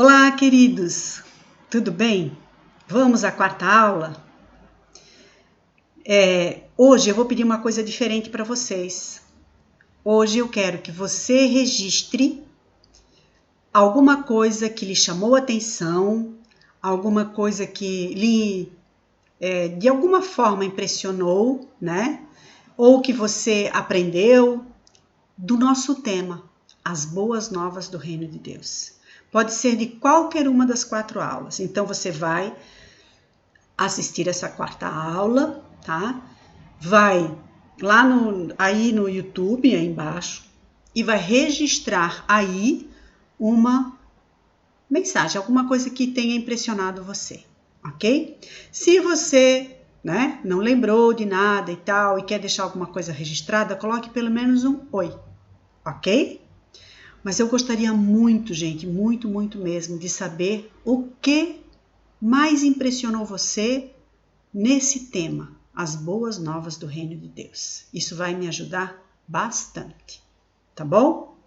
Olá, queridos! Tudo bem? Vamos à quarta aula? Hoje eu vou pedir uma coisa diferente para vocês. Hoje eu quero que você registre alguma coisa que lhe chamou a atenção, alguma coisa que lhe, de alguma forma, impressionou, né? Ou que você aprendeu do nosso tema, as boas novas do Reino de Deus. Pode ser de qualquer uma das 4 aulas. Então, você vai assistir essa quarta aula, tá? Vai lá aí no YouTube, aí embaixo, e vai registrar aí uma mensagem, alguma coisa que tenha impressionado você, ok? Se você, não lembrou de nada e tal, e quer deixar alguma coisa registrada, coloque pelo menos um oi, ok? Mas eu gostaria muito, gente, muito mesmo, de saber o que mais impressionou você nesse tema, as boas novas do Reino de Deus. Isso vai me ajudar bastante, tá bom?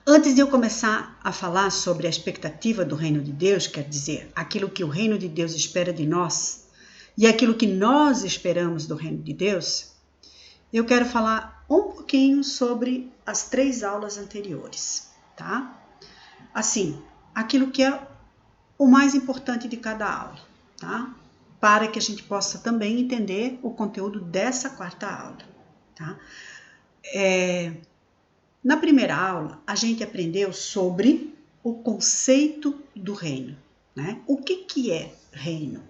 Antes de eu começar a falar sobre a expectativa do Reino de Deus, quer dizer, aquilo que o Reino de Deus espera de nós e aquilo que nós esperamos do Reino de Deus, eu quero falar um pouquinho sobre as 3 aulas anteriores, tá? Assim, aquilo que é o mais importante de cada aula, tá? Para que a gente possa também entender o conteúdo dessa quarta aula, tá? Na primeira aula, a gente aprendeu sobre o conceito do reino, né? O que é reino?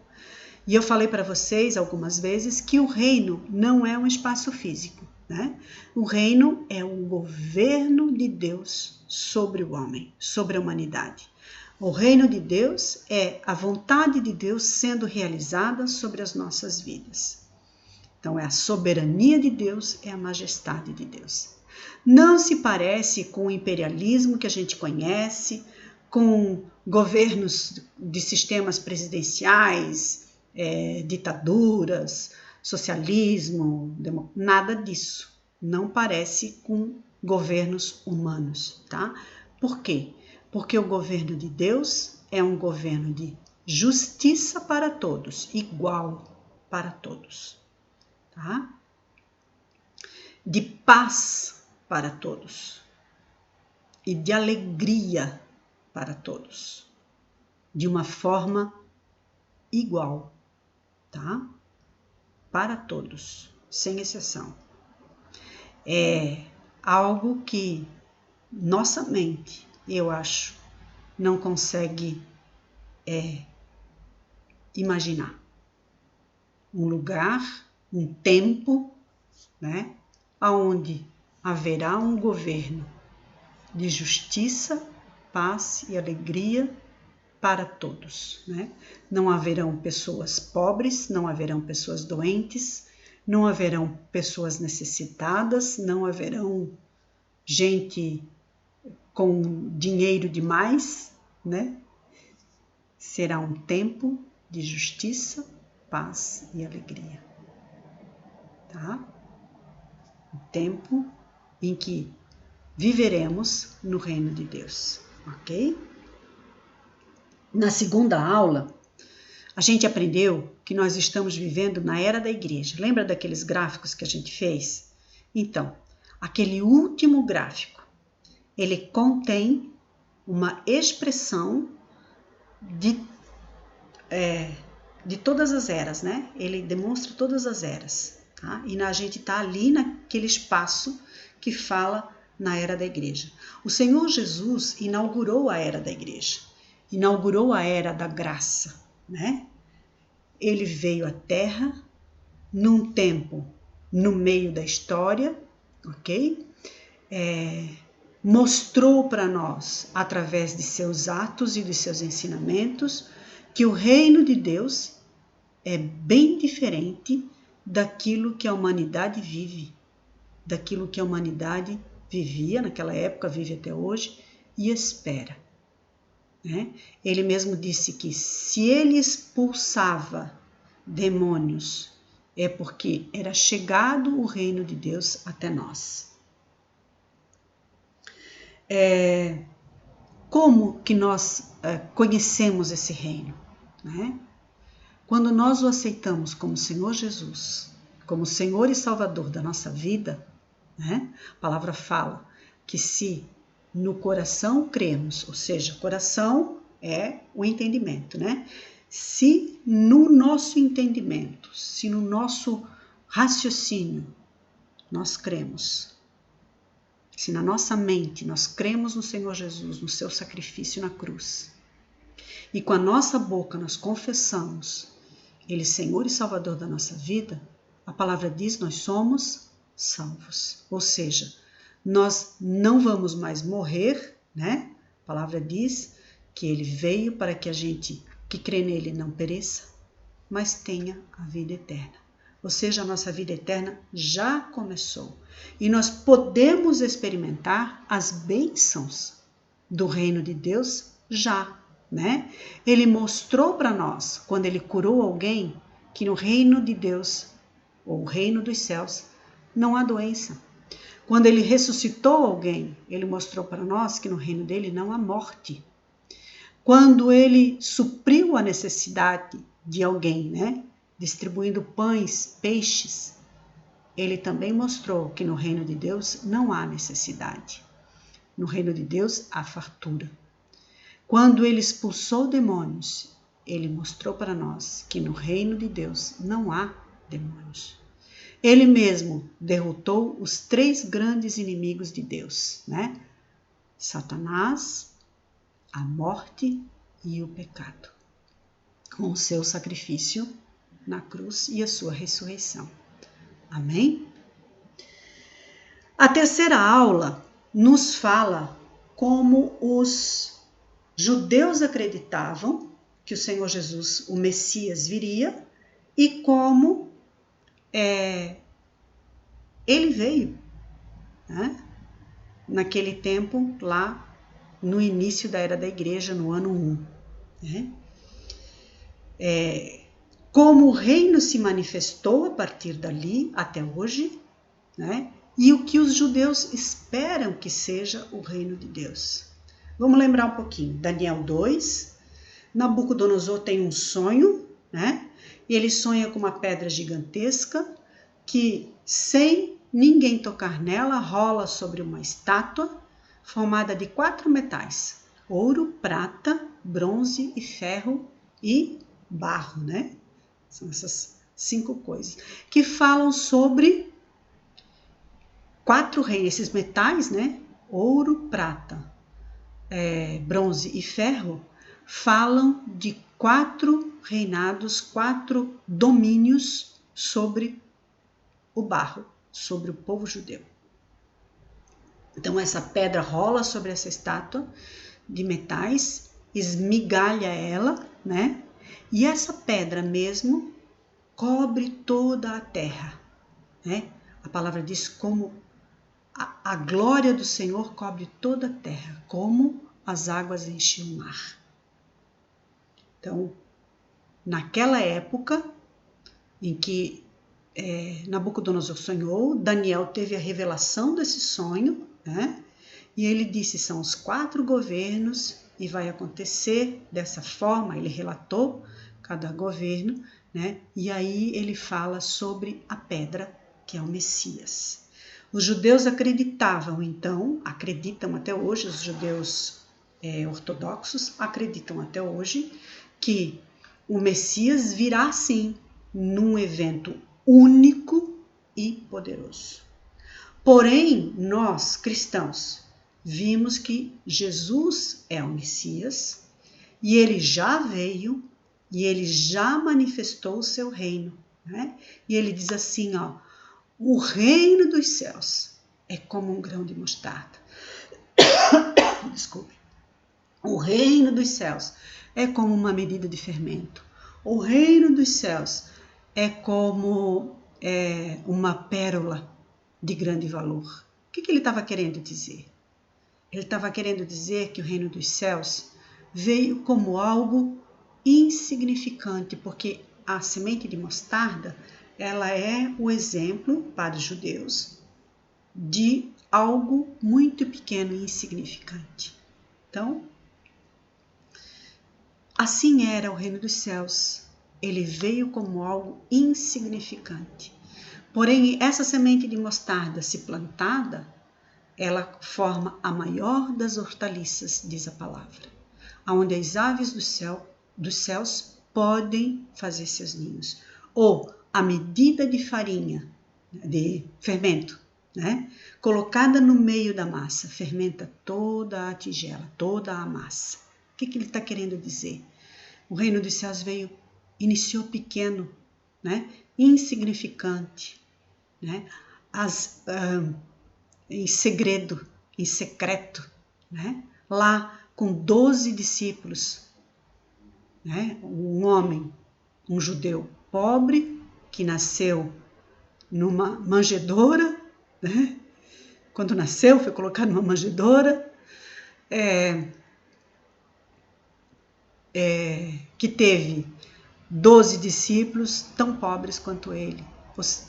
E eu falei para vocês algumas vezes que o reino não é um espaço físico, né? O reino é um governo de Deus sobre o homem, sobre a humanidade. O reino de Deus é a vontade de Deus sendo realizada sobre as nossas vidas. Então, é a soberania de Deus, é a majestade de Deus. Não se parece com o imperialismo que a gente conhece, com governos de sistemas presidenciais, ditaduras, socialismo, nada disso. Não parece com governos humanos, tá? Por quê? Porque o governo de Deus é um governo de justiça para todos, igual para todos, tá? De paz para todos e de alegria para todos, de uma forma igual, tá? Para todos, sem exceção. É algo que nossa mente, eu acho, não consegue imaginar. Um lugar, um tempo, né, onde haverá um governo de justiça, paz e alegria para todos, né? Não haverão pessoas pobres, não haverão pessoas doentes, não haverão pessoas necessitadas, não haverão gente com dinheiro demais, né? Será um tempo de justiça, paz e alegria, tá? Um tempo em que viveremos no reino de Deus, ok? Na segunda aula, a gente aprendeu que nós estamos vivendo na era da igreja. Lembra daqueles gráficos que a gente fez? Então, aquele último gráfico, ele contém uma expressão de todas as eras, né? Ele demonstra todas as eras, tá? E a gente está ali naquele espaço que fala na era da igreja. O Senhor Jesus inaugurou a era da igreja, inaugurou a era da graça, né? Ele veio à Terra num tempo no meio da história, ok? Mostrou para nós, através de seus atos e de seus ensinamentos, que o reino de Deus é bem diferente daquilo que a humanidade vive, daquilo que a humanidade vivia naquela época, vive até hoje e espera, né? Ele mesmo disse que se ele expulsava demônios é porque era chegado o reino de Deus até nós. como que nós conhecemos esse reino, né? Quando nós o aceitamos como Senhor Jesus, como Senhor e Salvador da nossa vida, né? A palavra fala que se no coração cremos, ou seja, coração é o entendimento, né? Se no nosso entendimento, se no nosso raciocínio nós cremos, se na nossa mente nós cremos no Senhor Jesus, no seu sacrifício na cruz, e com a nossa boca nós confessamos Ele Senhor e Salvador da nossa vida, a palavra diz, nós somos salvos. Ou seja, nós não vamos mais morrer, né? A palavra diz que Ele veio para que a gente que crê nele não pereça, mas tenha a vida eterna. Ou seja, a nossa vida eterna já começou. E nós podemos experimentar as bênçãos do reino de Deus já, né? Ele mostrou para nós, quando ele curou alguém, que no reino de Deus, ou o reino dos céus, não há doença. Quando ele ressuscitou alguém, ele mostrou para nós que no reino dele não há morte. Quando ele supriu a necessidade de alguém, né? Distribuindo pães, peixes, ele também mostrou que no reino de Deus não há necessidade. No reino de Deus há fartura. Quando ele expulsou demônios, ele mostrou para nós que no reino de Deus não há demônios. Ele mesmo derrotou os 3 grandes inimigos de Deus, né? Satanás, a morte e o pecado, com o seu sacrifício na cruz e a sua ressurreição. Amém? A terceira aula nos fala como os judeus acreditavam que o Senhor Jesus, o Messias, viria e como ele veio, né? Naquele tempo, lá no início da era da igreja, no ano 1. Né? Como o reino se manifestou a partir dali até hoje, né? E o que os judeus esperam que seja o reino de Deus. Vamos lembrar um pouquinho. Daniel 2, Nabucodonosor tem um sonho, né? E ele sonha com uma pedra gigantesca que, sem ninguém tocar nela, rola sobre uma estátua formada de 4 metais: ouro, prata, bronze e ferro e barro, né? São essas 5 coisas que falam sobre 4 reinos, esses metais, né? Ouro, prata, bronze e ferro, falam de 4 reinados, 4 domínios sobre o barro, sobre o povo judeu. Então essa pedra rola sobre essa estátua de metais, esmigalha ela, né? E essa pedra mesmo cobre toda a terra, né? A palavra diz como a glória do Senhor cobre toda a terra, como as águas enchem o mar. Então, naquela época em que Nabucodonosor sonhou, Daniel teve a revelação desse sonho, né? E ele disse, são os 4 governos e vai acontecer dessa forma. Ele relatou cada governo, né? E aí ele fala sobre a pedra, que é o Messias. Os judeus acreditavam, então, acreditam até hoje, os judeus ortodoxos acreditam até hoje que o Messias virá sim num evento único e poderoso. Porém, nós, cristãos, vimos que Jesus é o Messias e ele já veio e ele já manifestou o seu reino, né? E ele diz assim, ó, o reino dos céus é como um grão de mostarda. Desculpe. O reino dos céus é como uma medida de fermento. O reino dos céus é como uma pérola de grande valor. O que ele estava querendo dizer? Ele estava querendo dizer que o reino dos céus veio como algo insignificante, porque a semente de mostarda, ela é o exemplo para os judeus de algo muito pequeno e insignificante. Então, assim era o reino dos céus. Ele veio como algo insignificante. Porém, essa semente de mostarda, se plantada, ela forma a maior das hortaliças, diz a palavra, onde as aves dos céus podem fazer seus ninhos. Ou a medida de farinha, de fermento, né? Colocada no meio da massa, fermenta toda a tigela, toda a massa. O que ele está querendo dizer? O reino dos céus iniciou pequeno, né? Insignificante, né? Em segredo, em secreto, né? Lá com 12 discípulos, né? Um homem, um judeu pobre que nasceu numa manjedoura, né? Quando nasceu foi colocado numa manjedoura, que teve 12 discípulos tão pobres quanto ele.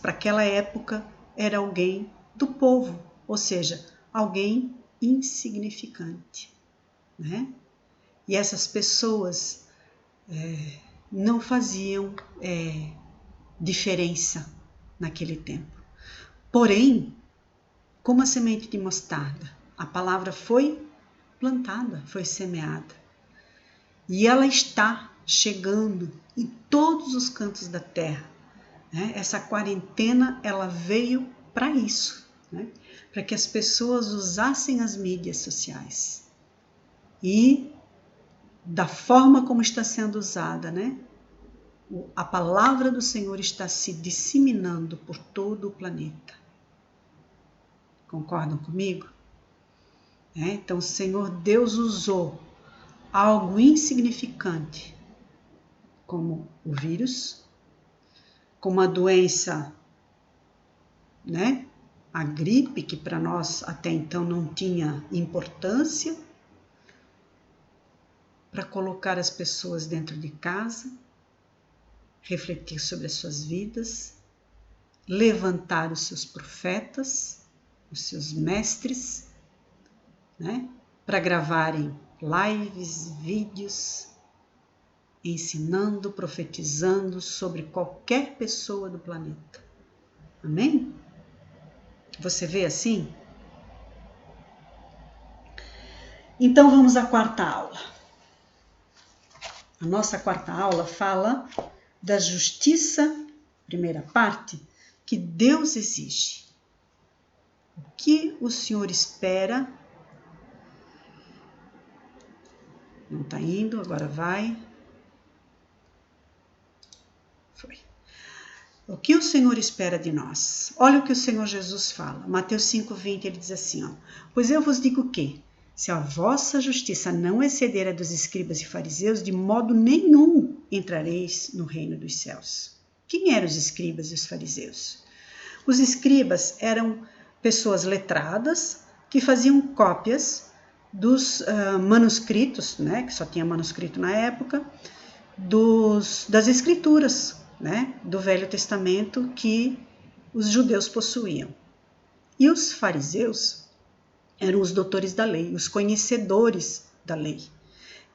Para aquela época era alguém do povo, ou seja, alguém insignificante, né? E essas pessoas não faziam diferença naquele tempo. Porém, como a semente de mostarda, a palavra foi plantada, foi semeada. E ela está chegando em todos os cantos da terra, né? Essa quarentena, ela veio para isso, né? Para que as pessoas usassem as mídias sociais. E da forma como está sendo usada, né? A palavra do Senhor está se disseminando por todo o planeta. Concordam comigo? Então o Senhor Deus usou algo insignificante, como o vírus, como a doença, né? A gripe, que para nós até então não tinha importância, para colocar as pessoas dentro de casa, refletir sobre as suas vidas, levantar os seus profetas, os seus mestres, né? Para gravarem lives, vídeos, ensinando, profetizando sobre qualquer pessoa do planeta. Amém? Você vê assim? Então vamos à quarta aula. A nossa quarta aula fala da justiça, primeira parte, que Deus exige. O que o Senhor espera? Não está indo, agora vai. Foi. O que o Senhor espera de nós? Olha o que o Senhor Jesus fala. Mateus 5,20, ele diz assim, ó, pois eu vos digo que, se a vossa justiça não exceder a dos escribas e fariseus, de modo nenhum entrareis no reino dos céus. Quem eram os escribas e os fariseus? Os escribas eram pessoas letradas que faziam cópias dos manuscritos, né, que só tinha manuscrito na época, das escrituras, né, do Velho Testamento que os judeus possuíam. E os fariseus eram os doutores da lei, os conhecedores da lei.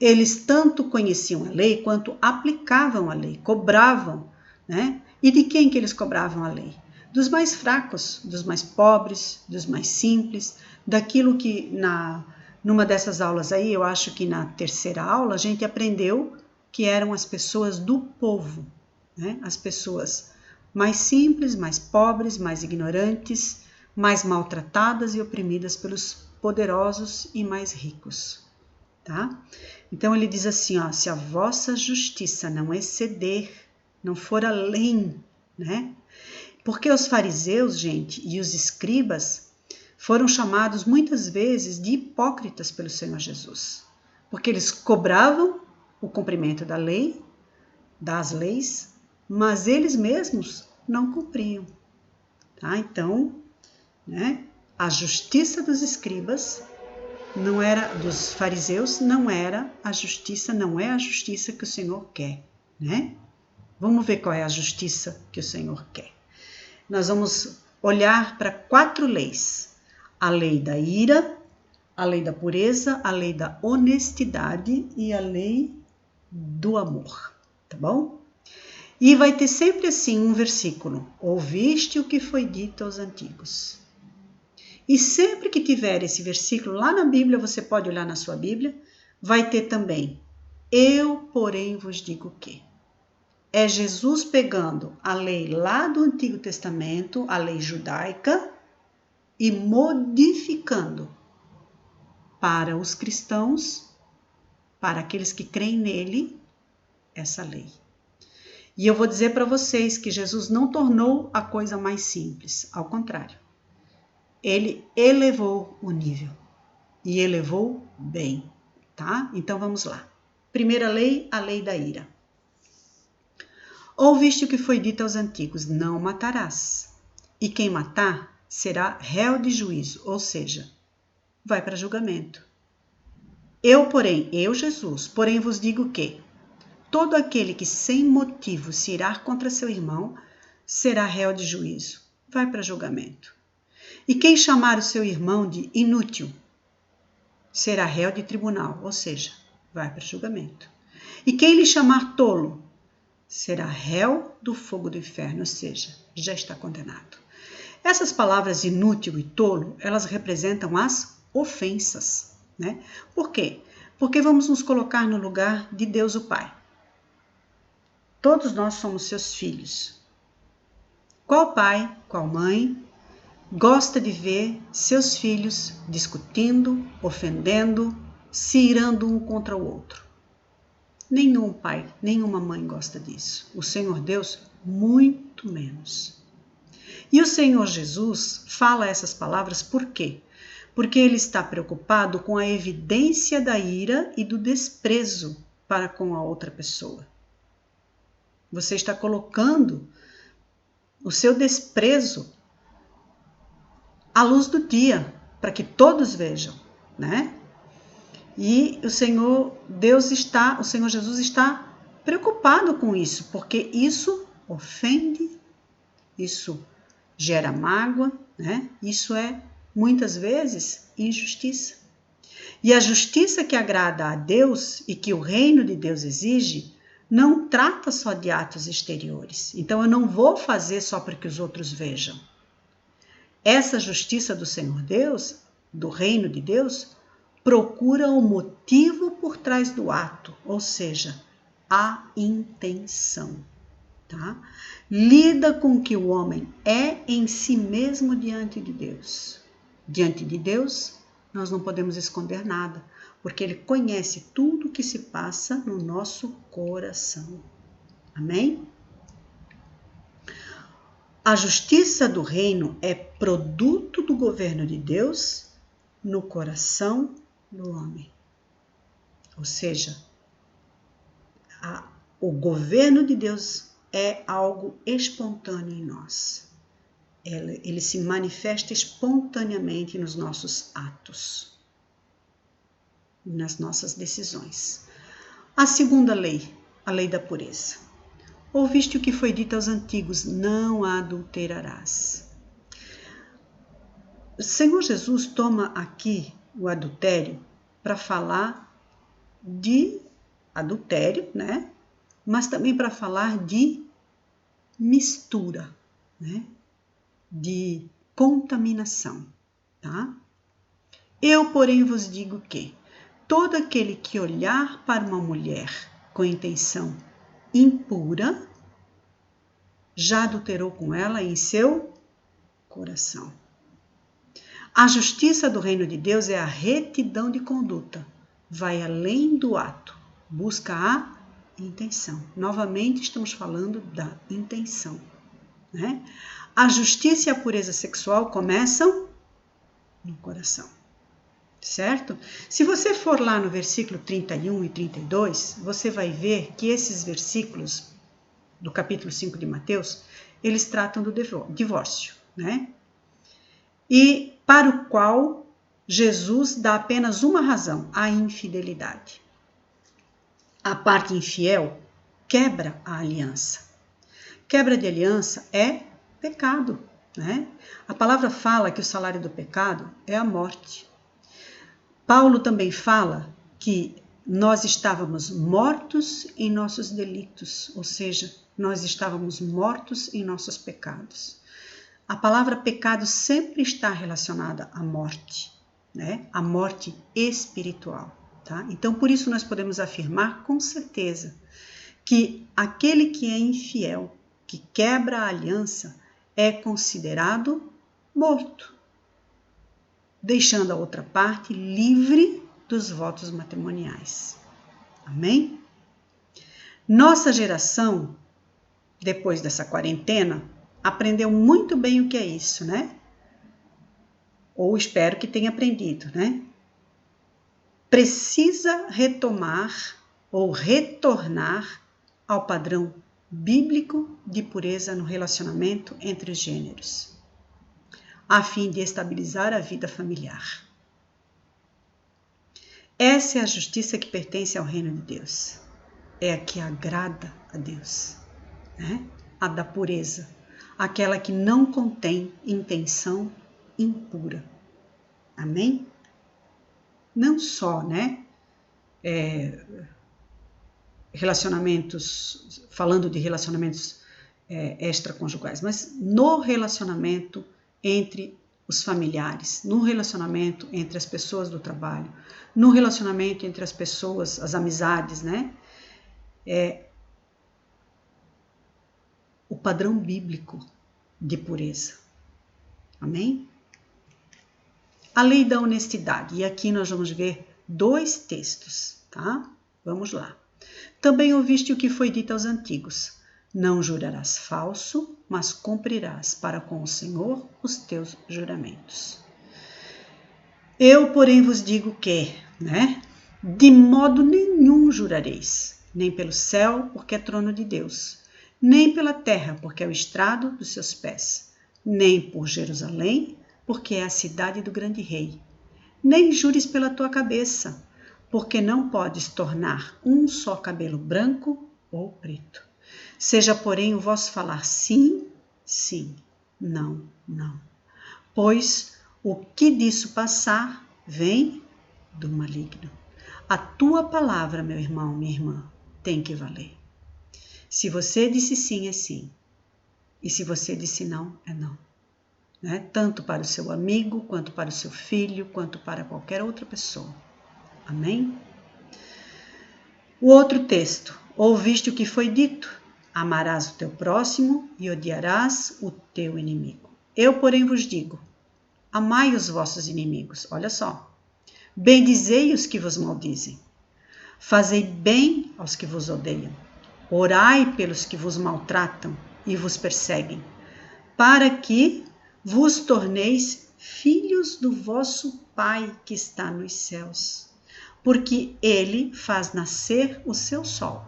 Eles tanto conheciam a lei quanto aplicavam a lei, cobravam, né? E de quem que eles cobravam a lei? Dos mais fracos, dos mais pobres, dos mais simples, daquilo que numa dessas aulas aí, eu acho que na terceira aula, a gente aprendeu que eram as pessoas do povo, né? As pessoas mais simples, mais pobres, mais ignorantes, mais maltratadas e oprimidas pelos poderosos e mais ricos, tá? Então ele diz assim, ó, se a vossa justiça não exceder, não for além, né? Porque os fariseus, gente, e os escribas foram chamados muitas vezes de hipócritas pelo Senhor Jesus, porque eles cobravam o cumprimento da lei, das leis, mas eles mesmos não cumpriam, tá? Então, né, a justiça dos escribas não era, dos fariseus, não era a justiça, não é a justiça que o Senhor quer, né? Vamos ver qual é a justiça que o Senhor quer. Nós vamos olhar para 4 leis: a lei da ira, a lei da pureza, a lei da honestidade e a lei do amor, tá bom? E vai ter sempre assim um versículo: ouviste o que foi dito aos antigos. E sempre que tiver esse versículo lá na Bíblia, você pode olhar na sua Bíblia, vai ter também: eu, porém, vos digo que. É Jesus pegando a lei lá do Antigo Testamento, a lei judaica, e modificando para os cristãos, para aqueles que creem nele, essa lei. E eu vou dizer para vocês que Jesus não tornou a coisa mais simples, ao contrário. Ele elevou o nível e elevou bem, tá? Então vamos lá. Primeira lei, a lei da ira. Ouviste o que foi dito aos antigos: não matarás. E quem matar será réu de juízo, ou seja, vai para julgamento. Eu, Jesus, vos digo que todo aquele que sem motivo se irar contra seu irmão será réu de juízo, vai para julgamento. E quem chamar o seu irmão de inútil será réu de tribunal, ou seja, vai para julgamento. E quem lhe chamar tolo será réu do fogo do inferno, ou seja, já está condenado. Essas palavras inútil e tolo, elas representam as ofensas, né? Por quê? Porque vamos nos colocar no lugar de Deus o Pai. Todos nós somos seus filhos. Qual pai, qual mãe gosta de ver seus filhos discutindo, ofendendo, se irando um contra o outro? Nenhum pai, nenhuma mãe gosta disso. O Senhor Deus, muito menos. E o Senhor Jesus fala essas palavras por quê? Porque ele está preocupado com a evidência da ira e do desprezo para com a outra pessoa. Você está colocando o seu desprezo à luz do dia, para que todos vejam, né? E o Senhor Jesus está preocupado com isso, porque isso ofende, isso gera mágoa, né? Isso é, muitas vezes, injustiça. E a justiça que agrada a Deus e que o reino de Deus exige, não trata só de atos exteriores. Então, eu não vou fazer só para que os outros vejam. Essa justiça do Senhor Deus, do reino de Deus, procura o motivo por trás do ato, ou seja, a intenção. Tá? Lida com o que o homem é em si mesmo diante de Deus. Diante de Deus, nós não podemos esconder nada, porque Ele conhece tudo o que se passa no nosso coração. Amém? A justiça do reino é produto do governo de Deus no coração do homem. Ou seja, o governo de Deus é algo espontâneo em nós. Ele se manifesta espontaneamente nos nossos atos, nas nossas decisões. A segunda lei, a lei da pureza. Ouviste o que foi dito aos antigos: não adulterarás. O Senhor Jesus toma aqui o adultério para falar de adultério, né? Mas também para falar de mistura, né? De contaminação, tá? Eu, porém, vos digo que todo aquele que olhar para uma mulher com intenção impura, já adulterou com ela em seu coração. A justiça do reino de Deus é a retidão de conduta, vai além do ato, busca a intenção. Novamente estamos falando da intenção, né? A justiça e a pureza sexual começam no coração, certo? Se você for lá no versículo 31 e 32, você vai ver que esses versículos do capítulo 5 de Mateus, eles tratam do divórcio, né? E para o qual Jesus dá apenas uma razão: a infidelidade. A parte infiel quebra a aliança. Quebra de aliança é pecado, né? A palavra fala que o salário do pecado é a morte. Paulo também fala que nós estávamos mortos em nossos delitos, ou seja, nós estávamos mortos em nossos pecados. A palavra pecado sempre está relacionada à morte, né? A morte espiritual, tá? Então, por isso nós podemos afirmar com certeza que aquele que é infiel, que quebra a aliança, é considerado morto, deixando a outra parte livre dos votos matrimoniais. Amém? Nossa geração, depois dessa quarentena, aprendeu muito bem o que é isso, né? Ou espero que tenha aprendido, né? Precisa retomar ou retornar ao padrão bíblico de pureza no relacionamento entre os gêneros, a fim de estabilizar a vida familiar. Essa é a justiça que pertence ao reino de Deus. É a que agrada a Deus, né? A da pureza, aquela que não contém intenção impura. Amém? Não só, né? Relacionamentos, falando de relacionamentos extraconjugais, mas no relacionamento entre os familiares, no relacionamento entre as pessoas do trabalho, no relacionamento entre as pessoas, as amizades, né? O padrão bíblico de pureza. Amém? A lei da honestidade. E aqui nós vamos ver 2 textos, tá? Vamos lá. Também ouviste o que foi dito aos antigos: não jurarás falso, mas cumprirás para com o Senhor os teus juramentos. Eu, porém, vos digo que, né? De modo nenhum jurareis, nem pelo céu, porque é trono de Deus, nem pela terra, porque é o estrado dos seus pés, nem por Jerusalém, porque é a cidade do grande rei. Nem jures pela tua cabeça, porque não podes tornar um só cabelo branco ou preto. Seja, porém, o vosso falar sim, sim, não, não. Pois o que disso passar vem do maligno. A tua palavra, meu irmão, minha irmã, tem que valer. Se você disse sim, é sim. E se você disse não, é não. Né? Tanto para o seu amigo, quanto para o seu filho, quanto para qualquer outra pessoa. Amém? O outro texto. Ouviste o que foi dito? Amarás o teu próximo e odiarás o teu inimigo. Eu, porém, vos digo, amai os vossos inimigos. Olha só. Bendizei os que vos maldizem. Fazei bem aos que vos odeiam. Orai pelos que vos maltratam e vos perseguem, para que vos torneis filhos do vosso Pai que está nos céus. Porque ele faz nascer o seu sol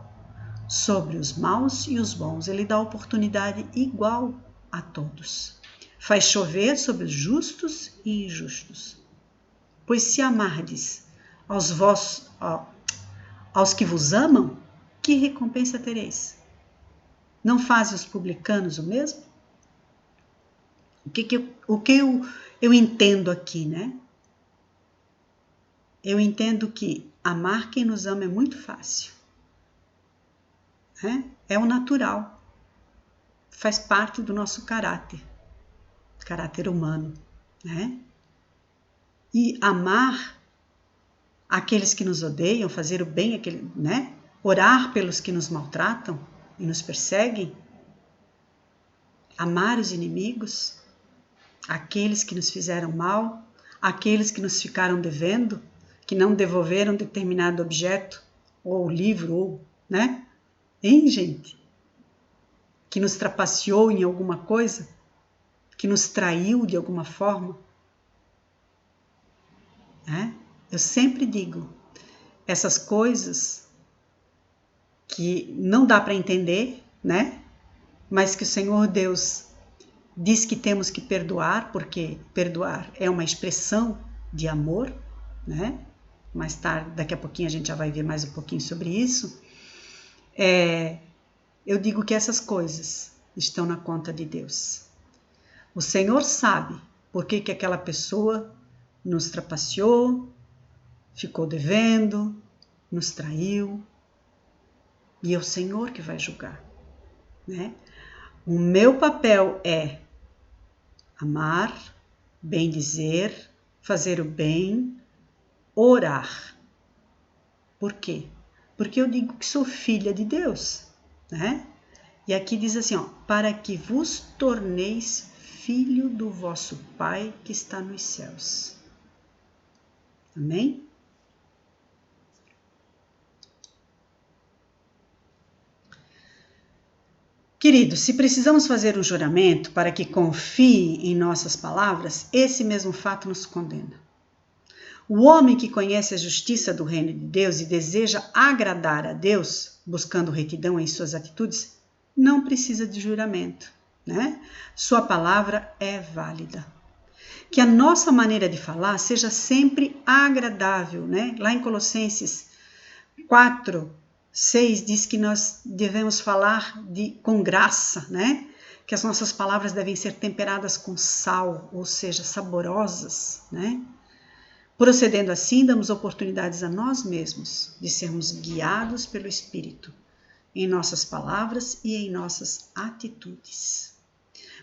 sobre os maus e os bons. Ele dá oportunidade igual a todos. Faz chover sobre os justos e injustos. Pois se amardes aos que vos amam, que recompensa tereis? Não fazem os publicanos o mesmo? O que eu entendo aqui, né? Eu entendo que amar quem nos ama é muito fácil. Né? É o natural. Faz parte do nosso caráter humano, né? E amar aqueles que nos odeiam, fazer o bem, né? Orar pelos que nos maltratam e nos perseguem, amar os inimigos, aqueles que nos fizeram mal, aqueles que nos ficaram devendo, que não devolveram determinado objeto, ou livro, ou, né? Hein, gente? Que nos trapaceou em alguma coisa, que nos traiu de alguma forma. Né? Eu sempre digo, essas coisas que não dá para entender, né? Mas que o Senhor Deus diz que temos que perdoar, porque perdoar é uma expressão de amor, né? Mais tarde, daqui a pouquinho a gente já vai ver mais um pouquinho sobre isso. Eu digo que essas coisas estão na conta de Deus. O Senhor sabe por que aquela pessoa nos trapaceou, ficou devendo, nos traiu, e é o Senhor que vai julgar, né? O meu papel é amar, bendizer, fazer o bem, orar. Por quê? Porque eu digo que sou filha de Deus, né? E aqui diz assim, ó, para que vos torneis filho do vosso Pai que está nos céus. Amém? Queridos, se precisamos fazer um juramento para que confie em nossas palavras, esse mesmo fato nos condena. O homem que conhece a justiça do reino de Deus e deseja agradar a Deus, buscando retidão em suas atitudes, não precisa de juramento, né? Sua palavra é válida. Que a nossa maneira de falar seja sempre agradável, né? Lá em Colossenses 4:6 diz que nós devemos falar com graça, né? Que as nossas palavras devem ser temperadas com sal, ou seja, saborosas, né? Procedendo assim, damos oportunidades a nós mesmos de sermos guiados pelo Espírito em nossas palavras e em nossas atitudes.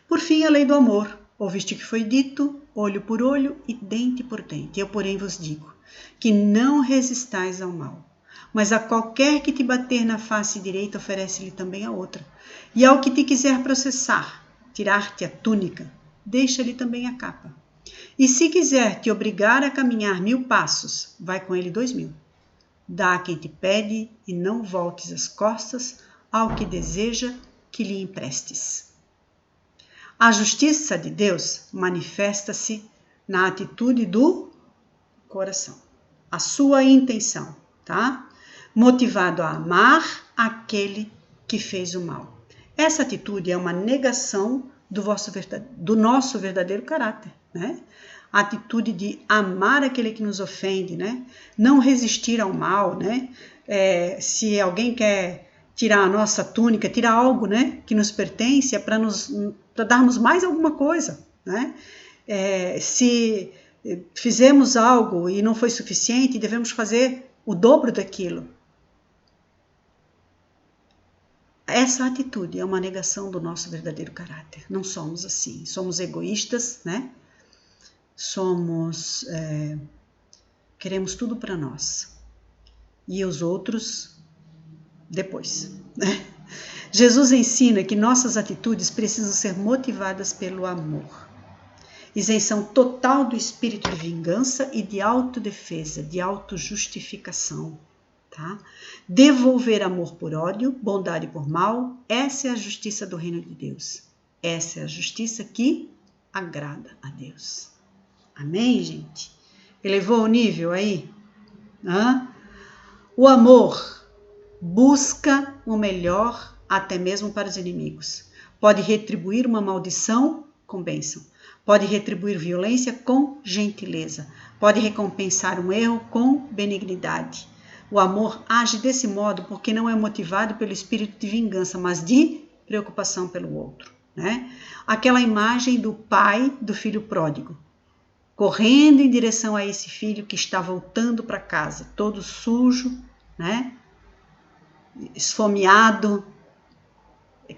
Por fim, a lei do amor. Ouviste o que foi dito, olho por olho e dente por dente. Eu, porém, vos digo que não resistais ao mal, mas a qualquer que te bater na face direita, oferece-lhe também a outra. E ao que te quiser processar, tirar-te a túnica, deixa-lhe também a capa. E se quiser te obrigar a caminhar 1000 passos, vai com ele 2000. Dá a quem te pede e não voltes as costas ao que deseja que lhe emprestes. A justiça de Deus manifesta-se na atitude do coração, a sua intenção, tá? Motivado a amar aquele que fez o mal. Essa atitude é uma negação do nosso verdadeiro caráter, né? A atitude de amar aquele que nos ofende, né? Não resistir ao mal, né? Se alguém quer tirar a nossa túnica, tirar algo, né, que nos pertence, é para darmos mais alguma coisa, né? Se fizemos algo e não foi suficiente, devemos fazer o dobro daquilo. Essa atitude é uma negação do nosso verdadeiro caráter. Não somos assim. Somos egoístas, né? Queremos tudo para nós. E os outros depois, né? Jesus ensina que nossas atitudes precisam ser motivadas pelo amor. Isenção total do espírito de vingança e de autodefesa, de autojustificação. Tá? Devolver amor por ódio, bondade por mal, essa é a justiça do reino de Deus. Essa é a justiça que agrada a Deus. Amém, gente? Elevou o nível aí? O amor busca o melhor até mesmo para os inimigos. Pode retribuir uma maldição com bênção. Pode retribuir violência com gentileza. Pode recompensar um erro com benignidade. O amor age desse modo porque não é motivado pelo espírito de vingança, mas de preocupação pelo outro, né? Aquela imagem do pai do filho pródigo, correndo em direção a esse filho que está voltando para casa, todo sujo, né? Esfomeado,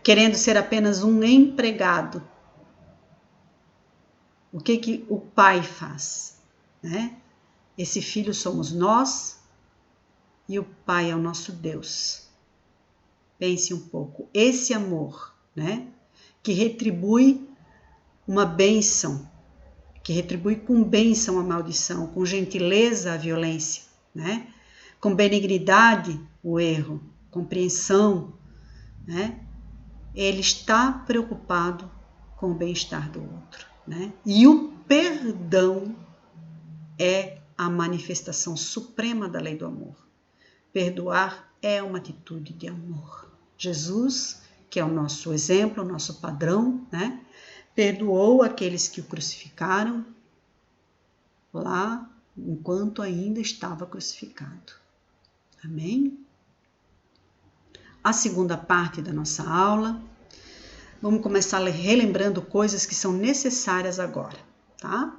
querendo ser apenas um empregado. O que o pai faz, né? Esse filho somos nós e o pai é o nosso Deus. Pense um pouco. Esse amor, né? Que retribui uma bênção, que retribui com bênção a maldição, com gentileza a violência, né? Com benignidade o erro, compreensão, né? Ele está preocupado com o bem-estar do outro, né? E o perdão é a manifestação suprema da lei do amor. Perdoar é uma atitude de amor. Jesus, que é o nosso exemplo, o nosso padrão, né? Perdoou aqueles que o crucificaram lá enquanto ainda estava crucificado. Amém? A segunda parte da nossa aula, vamos começar relembrando coisas que são necessárias agora, tá?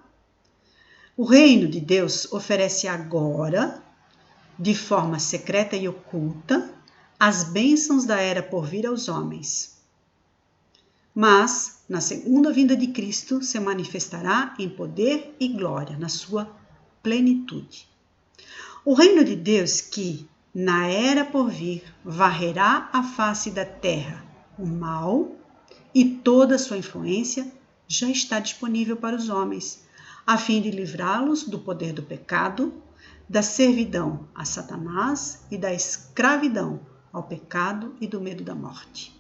O reino de Deus oferece agora de forma secreta e oculta, as bênçãos da era por vir aos homens. Mas, na segunda vinda de Cristo, se manifestará em poder e glória, na sua plenitude. O reino de Deus que, na era por vir, varrerá a face da terra, o mal e toda a sua influência, já está disponível para os homens, a fim de livrá-los do poder do pecado, da servidão a Satanás e da escravidão ao pecado e do medo da morte.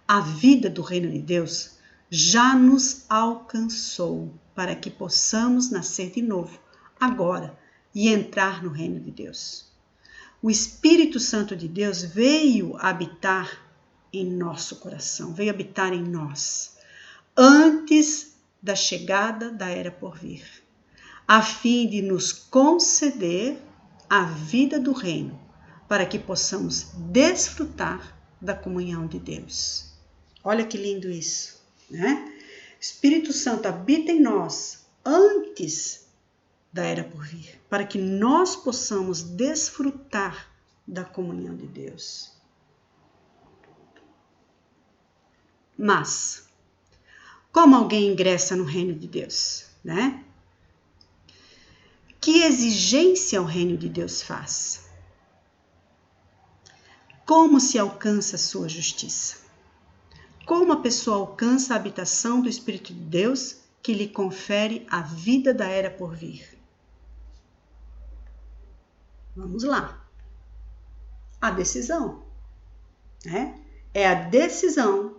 A vida do reino de Deus já nos alcançou para que possamos nascer de novo, agora, e entrar no reino de Deus. O Espírito Santo de Deus veio habitar em nosso coração, veio habitar em nós, antes da chegada da era por vir, a fim de nos conceder a vida do reino, para que possamos desfrutar da comunhão de Deus. Olha que lindo isso, né? O Espírito Santo habita em nós antes da era por vir, para que nós possamos desfrutar da comunhão de Deus. Mas, como alguém ingressa no reino de Deus, né? Que exigência o reino de Deus faz? Como se alcança a sua justiça? Como a pessoa alcança a habitação do Espírito de Deus que lhe confere a vida da era por vir? Vamos lá. A decisão, né? É a decisão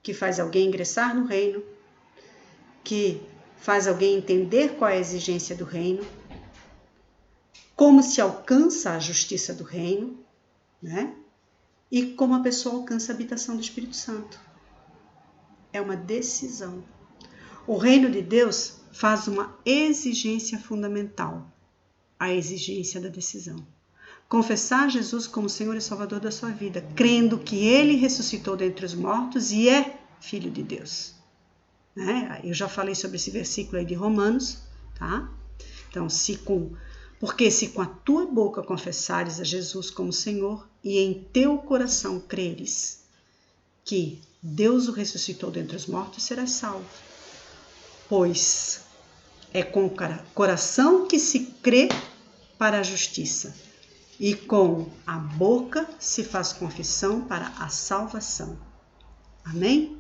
que faz alguém ingressar no reino, que faz alguém entender qual é a exigência do reino, como se alcança a justiça do reino, né? E como a pessoa alcança a habitação do Espírito Santo. É uma decisão. O reino de Deus faz uma exigência fundamental, a exigência da decisão. Confessar Jesus como Senhor e Salvador da sua vida, crendo que Ele ressuscitou dentre os mortos e é Filho de Deus. Né? Eu já falei sobre esse versículo aí de Romanos, tá? Então, porque se com a tua boca confessares a Jesus como Senhor e em teu coração creres que Deus o ressuscitou dentre os mortos, serás salvo. Pois é com o coração que se crê para a justiça, e com a boca se faz confissão para a salvação. Amém?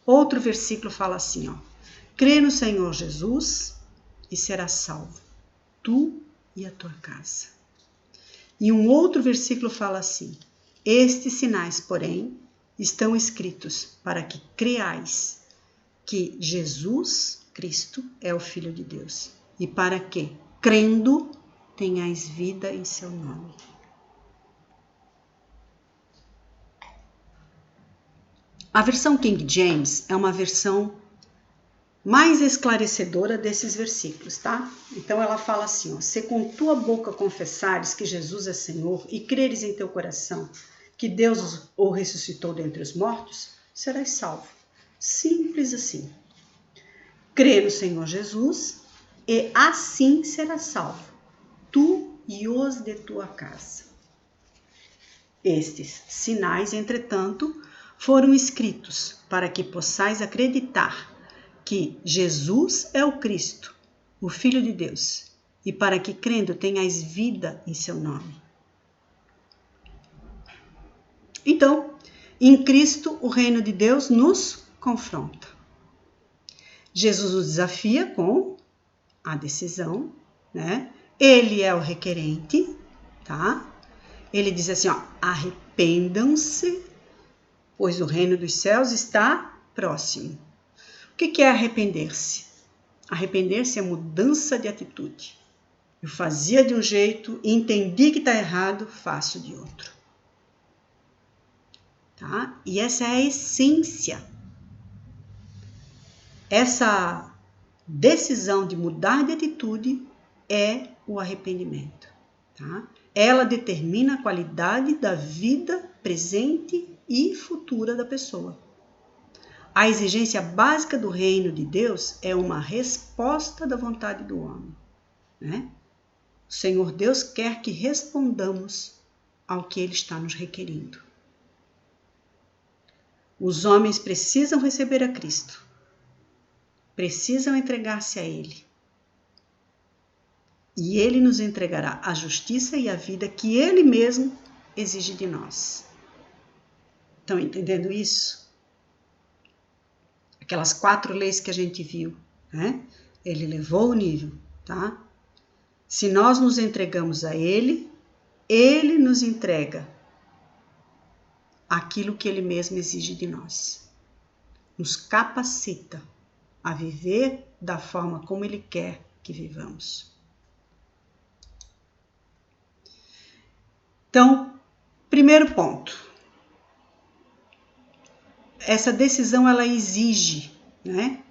Outro versículo fala assim, ó: crê no Senhor Jesus e serás salvo, tu e a tua casa. E um outro versículo fala assim: estes sinais, porém, estão escritos para que creais que Jesus Cristo é o Filho de Deus, e para que, crendo, tenhais vida em seu nome. A versão King James é uma versão mais esclarecedora desses versículos, tá? Então ela fala assim, ó: se com tua boca confessares que Jesus é Senhor e creres em teu coração que Deus o ressuscitou dentre os mortos, serás salvo. Simples assim. Crê no Senhor Jesus e assim serás salvo, tu e os de tua casa. Estes sinais, entretanto, foram escritos para que possais acreditar que Jesus é o Cristo, o Filho de Deus, e para que, crendo, tenhais vida em seu nome. Então, em Cristo, o reino de Deus nos confronta. Jesus nos desafia com a decisão, né? Ele é o requerente, tá? Ele diz assim, ó: arrependam-se, pois o reino dos céus está próximo. O que é arrepender-se? Arrepender-se é mudança de atitude. Eu fazia de um jeito, entendi que está errado, faço de outro. Tá? E essa é a essência. Essa decisão de mudar de atitude é o arrependimento. Tá? Ela determina a qualidade da vida presente e futura da pessoa. A exigência básica do reino de Deus é uma resposta da vontade do homem, né? Ou o Senhor Deus quer que respondamos ao que Ele está nos requerindo. Os homens precisam receber a Cristo, precisam entregar-se a Ele. E Ele nos entregará a justiça e a vida que Ele mesmo exige de nós. Estão entendendo isso? Aquelas 4 leis que a gente viu, né? Ele levou o nível, tá? Se nós nos entregamos a Ele, Ele nos entrega aquilo que Ele mesmo exige de nós. Nos capacita a viver da forma como Ele quer que vivamos. Então, primeiro ponto. Essa decisão, ela exige, né,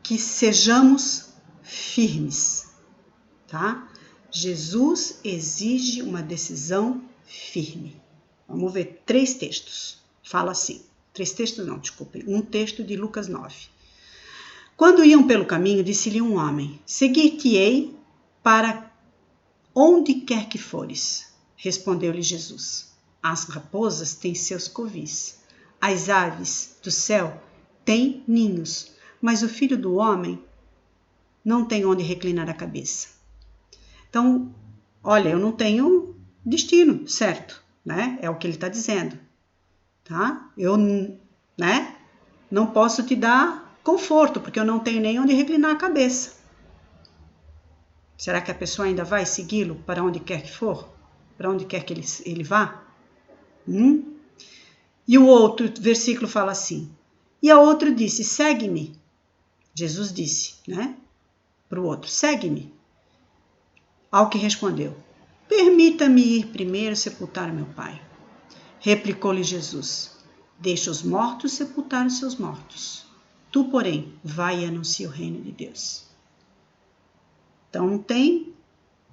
que sejamos firmes, tá? Jesus exige uma decisão firme. Vamos ver 3 textos. Fala assim. 3 textos não, desculpem. Um texto de Lucas 9. Quando iam pelo caminho, disse-lhe um homem: Seguir-te-ei para onde quer que fores. Respondeu-lhe Jesus: As raposas têm seus covis, as aves do céu têm ninhos, mas o Filho do Homem não tem onde reclinar a cabeça. Então, olha, eu não tenho destino, certo? Né? É o que ele está dizendo. Tá? Eu, né, não posso te dar conforto, porque eu não tenho nem onde reclinar a cabeça. Será que a pessoa ainda vai segui-lo para onde quer que for? Para onde quer que ele vá? E o outro versículo fala assim: E a outro disse: Segue-me. Jesus disse, né, para o outro: Segue-me. Ao que respondeu: Permita-me ir primeiro sepultar meu pai. Replicou-lhe Jesus: Deixa os mortos sepultar os seus mortos. Tu, porém, vai e anuncia o reino de Deus. Então não tem,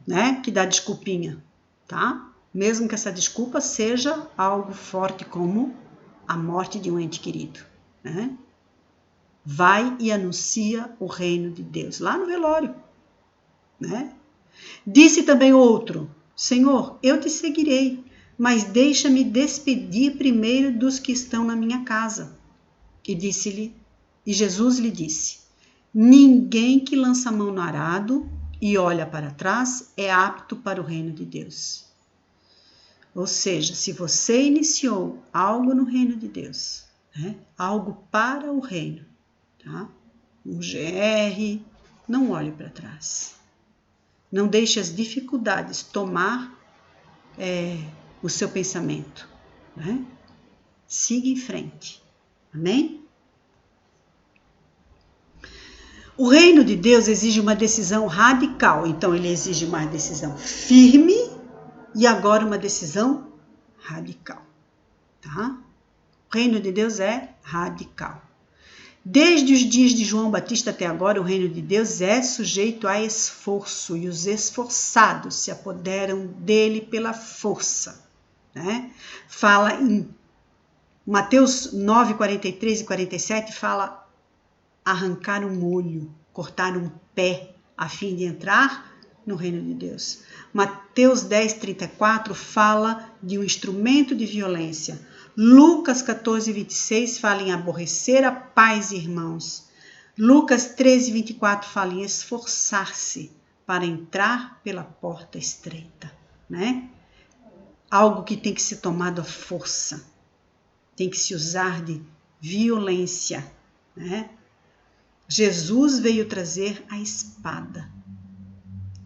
né, que dar desculpinha, tá? Mesmo que essa desculpa seja algo forte como a morte de um ente querido, né? Vai e anuncia o reino de Deus, lá no velório, né? Disse também outro: Senhor, eu te seguirei, mas deixa-me despedir primeiro dos que estão na minha casa. E Jesus lhe disse: Ninguém que lança a mão no arado e olha para trás é apto para o reino de Deus. Ou seja, se você iniciou algo no reino de Deus, né, algo para o reino, tá? Um GR, não olhe para trás. Não deixe as dificuldades tomar o seu pensamento, né? Siga em frente. Amém? O reino de Deus exige uma decisão radical. Então, ele exige uma decisão firme e agora uma decisão radical. Tá? O reino de Deus é radical. Desde os dias de João Batista até agora, o reino de Deus é sujeito a esforço e os esforçados se apoderam dele pela força. Né? Fala em Mateus 9, 43 e 47, fala arrancar um olho, cortar um pé, a fim de entrar no reino de Deus. Mateus 10, 34 fala de um instrumento de violência. Lucas 14, 26 fala em aborrecer a paz, irmãos. Lucas 13, 24 fala em esforçar-se para entrar pela porta estreita, né? Algo que tem que ser tomado à força, tem que se usar de violência, né? Jesus veio trazer a espada.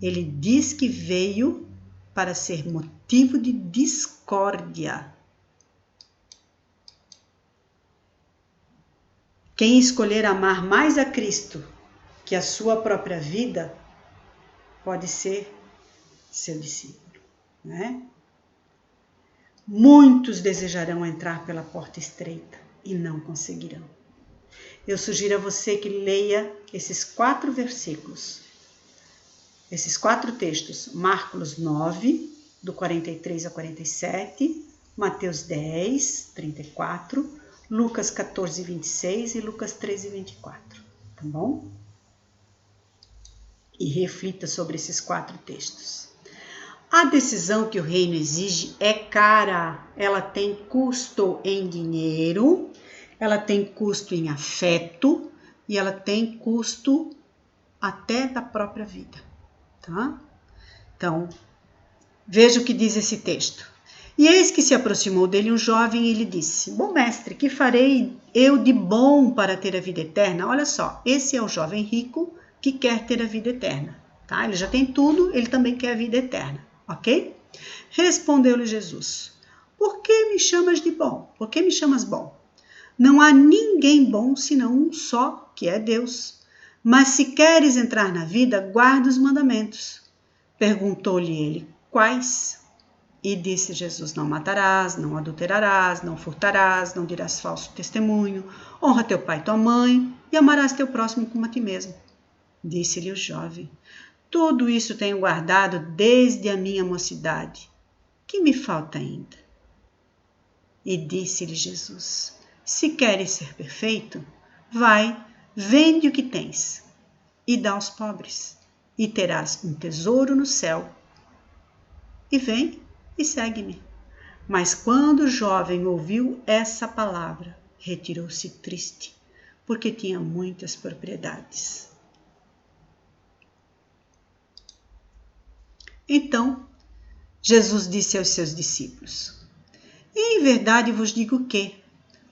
Ele diz que veio para ser motivo de discórdia. Quem escolher amar mais a Cristo que a sua própria vida, pode ser seu discípulo, né? Muitos desejarão entrar pela porta estreita e não conseguirão. Eu sugiro a você que leia esses 4 versículos, esses 4 textos: Marcos 9, do 43 a 47, Mateus 10, 34, Lucas 14, 26 e Lucas 13, 24. Tá bom? e reflita sobre esses 4 textos. A decisão que o reino exige é cara, ela tem custo em dinheiro, ela tem custo em afeto e ela tem custo até da própria vida, tá? Então, veja o que diz esse texto. E eis que se aproximou dele um jovem e lhe disse: Bom mestre, que farei eu de bom para ter a vida eterna? Olha só, esse é o jovem rico que quer ter a vida eterna, tá? Ele já tem tudo, ele também quer a vida eterna, ok? Respondeu-lhe Jesus: Por que me chamas de bom? Por que me chamas bom? Não há ninguém bom senão um só, que é Deus. Mas se queres entrar na vida, guarda os mandamentos. Perguntou-lhe ele: Quais? E disse Jesus: Não matarás, não adulterarás, não furtarás, não dirás falso testemunho, honra teu pai e tua mãe e amarás teu próximo como a ti mesmo. Disse-lhe o jovem: Tudo isso tenho guardado desde a minha mocidade. Que me falta ainda? E disse-lhe Jesus: Se queres ser perfeito, vai, vende o que tens e dá aos pobres, e terás um tesouro no céu. E vem e segue-me. Mas quando o jovem ouviu essa palavra, retirou-se triste, porque tinha muitas propriedades. Então, Jesus disse aos seus discípulos: Em verdade vos digo que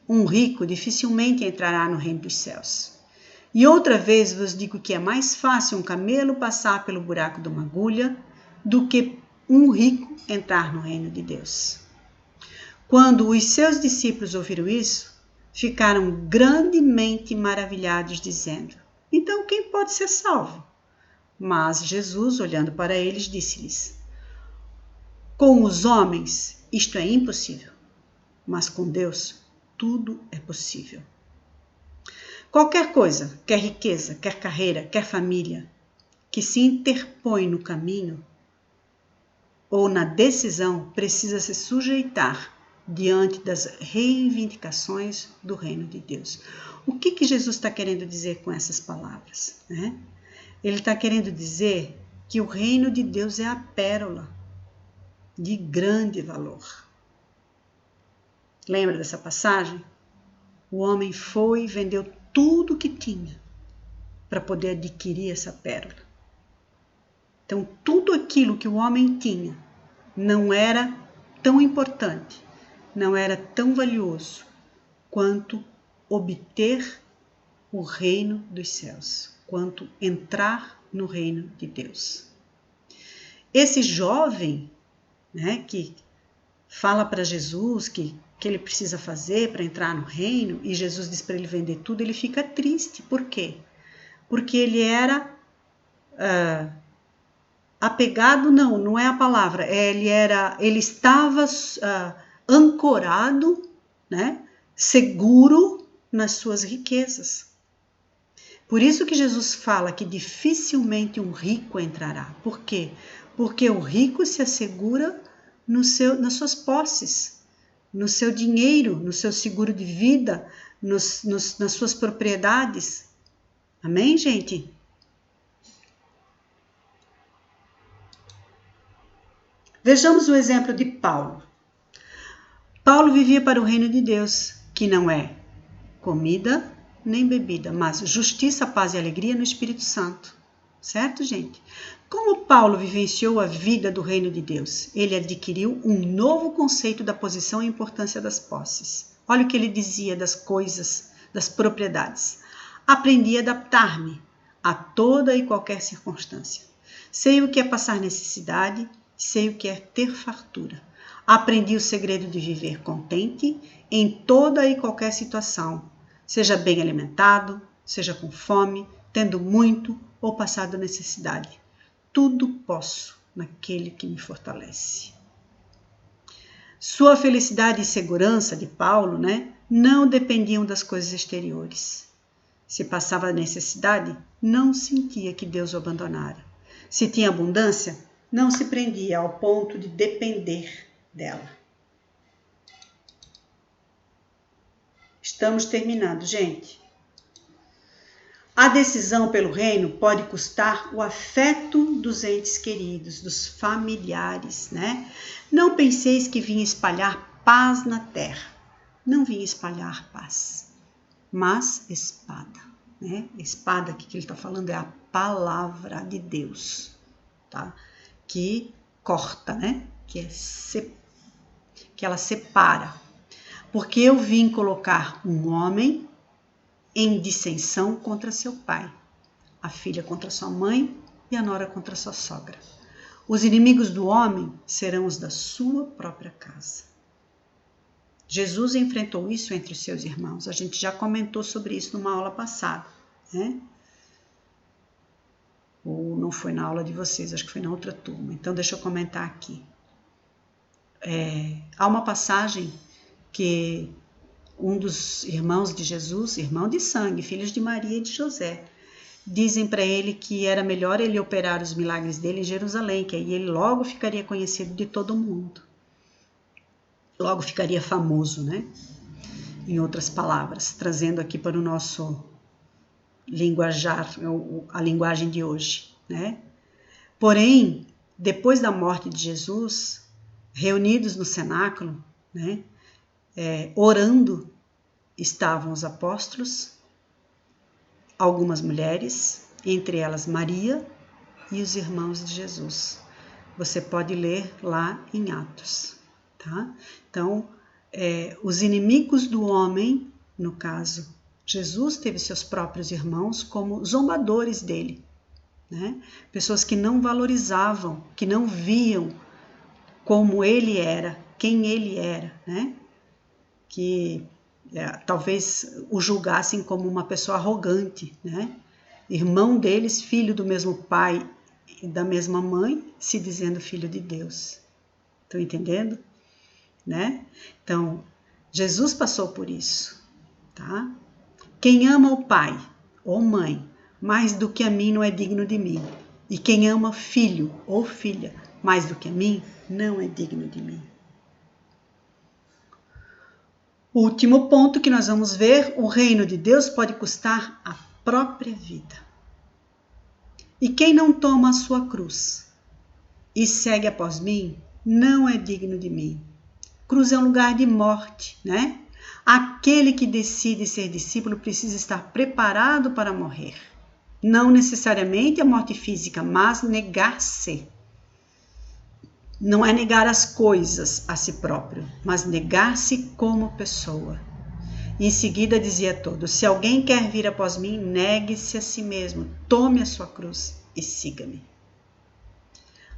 um rico dificilmente entrará no reino dos céus. E outra vez vos digo que é mais fácil um camelo passar pelo buraco de uma agulha do que um rico entrar no reino de Deus. Quando os seus discípulos ouviram isso, ficaram grandemente maravilhados, dizendo: Então quem pode ser salvo? Mas Jesus, olhando para eles, disse-lhes: Com os homens isto é impossível, mas com Deus tudo é possível. Qualquer coisa, quer riqueza, quer carreira, quer família, que se interpõe no caminho ou na decisão, precisa se sujeitar diante das reivindicações do reino de Deus. O que Jesus está querendo dizer com essas palavras? Ele está querendo dizer que o reino de Deus é a pérola de grande valor. Lembra dessa passagem? O homem foi e vendeu tudo o que tinha para poder adquirir essa pérola. Então, tudo aquilo que o homem tinha não era tão importante, não era tão valioso quanto obter o reino dos céus, quanto entrar no reino de Deus. Esse jovem, que fala para Jesus que ele precisa fazer para entrar no reino, e Jesus diz para ele vender tudo, ele fica triste. Por quê? Porque ele era apegado, não é a palavra, ele estava ancorado, seguro nas suas riquezas. Por isso que Jesus fala que dificilmente um rico entrará. Por quê? Porque o rico se assegura nas suas posses, no seu dinheiro, no seu seguro de vida, nas suas propriedades. Amém, gente? Vejamos o exemplo de Paulo. Paulo vivia para o reino de Deus, que não é comida nem bebida, mas justiça, paz e alegria no Espírito Santo. Certo, gente? Como Paulo vivenciou a vida do reino de Deus? Ele adquiriu um novo conceito da posição e importância das posses. Olha o que ele dizia das coisas, das propriedades. Aprendi a adaptar-me a toda e qualquer circunstância. Sei o que é passar necessidade, sei o que é ter fartura. Aprendi o segredo de viver contente em toda e qualquer situação, seja bem alimentado, seja com fome, tendo muito ou passado necessidade. Tudo posso naquele que me fortalece. Sua felicidade e segurança de Paulo, não dependiam das coisas exteriores. Se passava necessidade, não sentia que Deus o abandonara. Se tinha abundância, não se prendia ao ponto de depender dela. Estamos terminando, gente. A decisão pelo reino pode custar o afeto dos entes queridos, dos familiares, né? Não penseis que vim espalhar paz na terra. Não vim espalhar paz, mas espada, né? Espada que ele está falando é a palavra de Deus, tá? Que corta, né? Que ela separa. Porque eu vim colocar um homem em dissensão contra seu pai, a filha contra sua mãe e a nora contra sua sogra. Os inimigos do homem serão os da sua própria casa. Jesus enfrentou isso entre os seus irmãos. A gente já comentou sobre isso numa aula passada, né? Ou não foi na aula de vocês, acho que foi na outra turma. Então deixa eu comentar aqui. Há uma passagem que um dos irmãos de Jesus, irmão de sangue, filhos de Maria e de José, dizem para ele que era melhor ele operar os milagres dele em Jerusalém, que aí ele logo ficaria conhecido de todo mundo. Logo ficaria famoso, né? Em outras palavras, trazendo aqui para o nosso linguajar, a linguagem de hoje, né? Porém, depois da morte de Jesus, reunidos no cenáculo, né? Orando, estavam os apóstolos, algumas mulheres, entre elas Maria e os irmãos de Jesus. Você pode ler lá em Atos, tá? Então, os inimigos do homem, no caso, Jesus teve seus próprios irmãos como zombadores dele, né? Pessoas que não valorizavam, que não viam como ele era, quem ele era, né? Que talvez o julgassem como uma pessoa arrogante, né? Irmão deles, filho do mesmo pai e da mesma mãe, se dizendo filho de Deus. Estão entendendo? Né? Então, Jesus passou por isso, tá? Quem ama o pai ou mãe mais do que a mim não é digno de mim. E quem ama filho ou filha mais do que a mim não é digno de mim. Último ponto que nós vamos ver, o reino de Deus pode custar a própria vida. E quem não toma a sua cruz e segue após mim, não é digno de mim. Cruz é um lugar de morte, né? Aquele que decide ser discípulo precisa estar preparado para morrer. Não necessariamente a morte física, mas negar-se. Não é negar as coisas a si próprio, mas negar-se como pessoa. Em seguida dizia a todos: se alguém quer vir após mim, negue-se a si mesmo, tome a sua cruz e siga-me.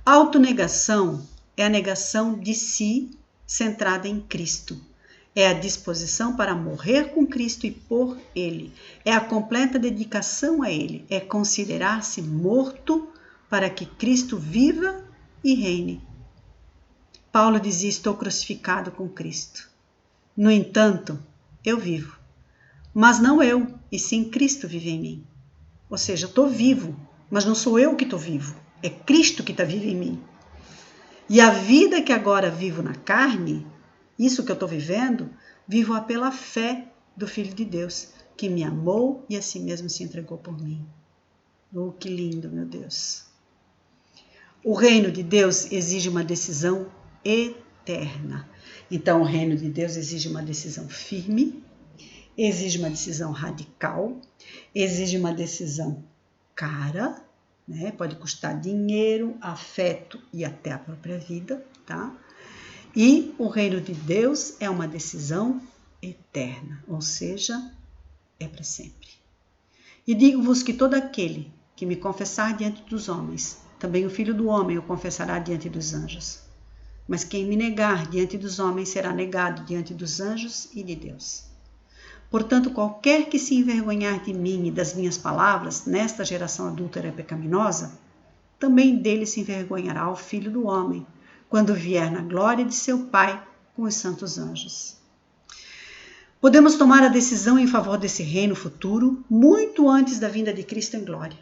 Autonegação é a negação de si centrada em Cristo. É a disposição para morrer com Cristo e por Ele. É a completa dedicação a Ele. É considerar-se morto para que Cristo viva e reine. Paulo dizia: estou crucificado com Cristo. No entanto, eu vivo. Mas não eu, e sim Cristo vive em mim. Ou seja, eu estou vivo, mas não sou eu que estou vivo. É Cristo que está vivo em mim. E a vida que agora vivo na carne, isso que eu estou vivendo, vivo-a pela fé do Filho de Deus, que me amou e a si mesmo se entregou por mim. Oh, que lindo, meu Deus. O reino de Deus exige uma decisão eterna. Então, o reino de Deus exige uma decisão firme, exige uma decisão radical, exige uma decisão cara, né? Pode custar dinheiro, afeto e até a própria vida, tá? E o reino de Deus é uma decisão eterna, ou seja, é para sempre. E digo-vos que todo aquele que me confessar diante dos homens, também o Filho do Homem o confessará diante dos anjos. Mas quem me negar diante dos homens será negado diante dos anjos e de Deus. Portanto, qualquer que se envergonhar de mim e das minhas palavras nesta geração adúltera e pecaminosa, também dele se envergonhará o Filho do Homem, quando vier na glória de seu Pai com os santos anjos. Podemos tomar a decisão em favor desse reino futuro muito antes da vinda de Cristo em glória.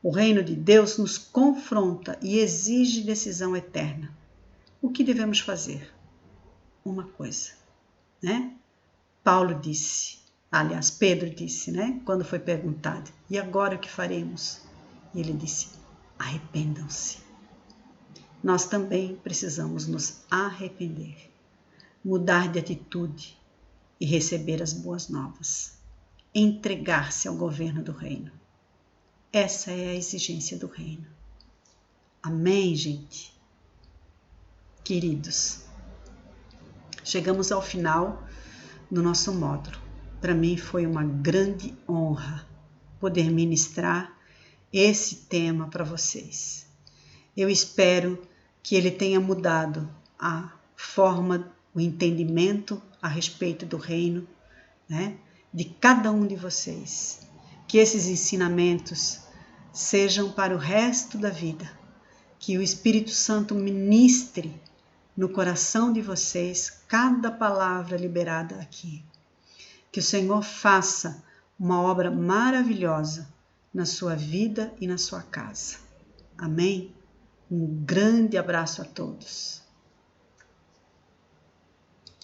O reino de Deus nos confronta e exige decisão eterna. O que devemos fazer? Uma coisa, né? Paulo disse: Aliás, Pedro disse, né? Quando foi perguntado, e agora o que faremos? E ele disse, arrependam-se. Nós também precisamos nos arrepender, mudar de atitude e receber as boas novas, entregar-se ao governo do reino. Essa é a exigência do reino. Amém, gente? Queridos, chegamos ao final do nosso módulo. Para mim foi uma grande honra poder ministrar esse tema para vocês. Eu espero que ele tenha mudado a forma, o entendimento a respeito do reino, né, de cada um de vocês. Que esses ensinamentos sejam para o resto da vida. Que o Espírito Santo ministre no coração de vocês cada palavra liberada aqui. Que o Senhor faça uma obra maravilhosa na sua vida e na sua casa. Amém? Um grande abraço a todos.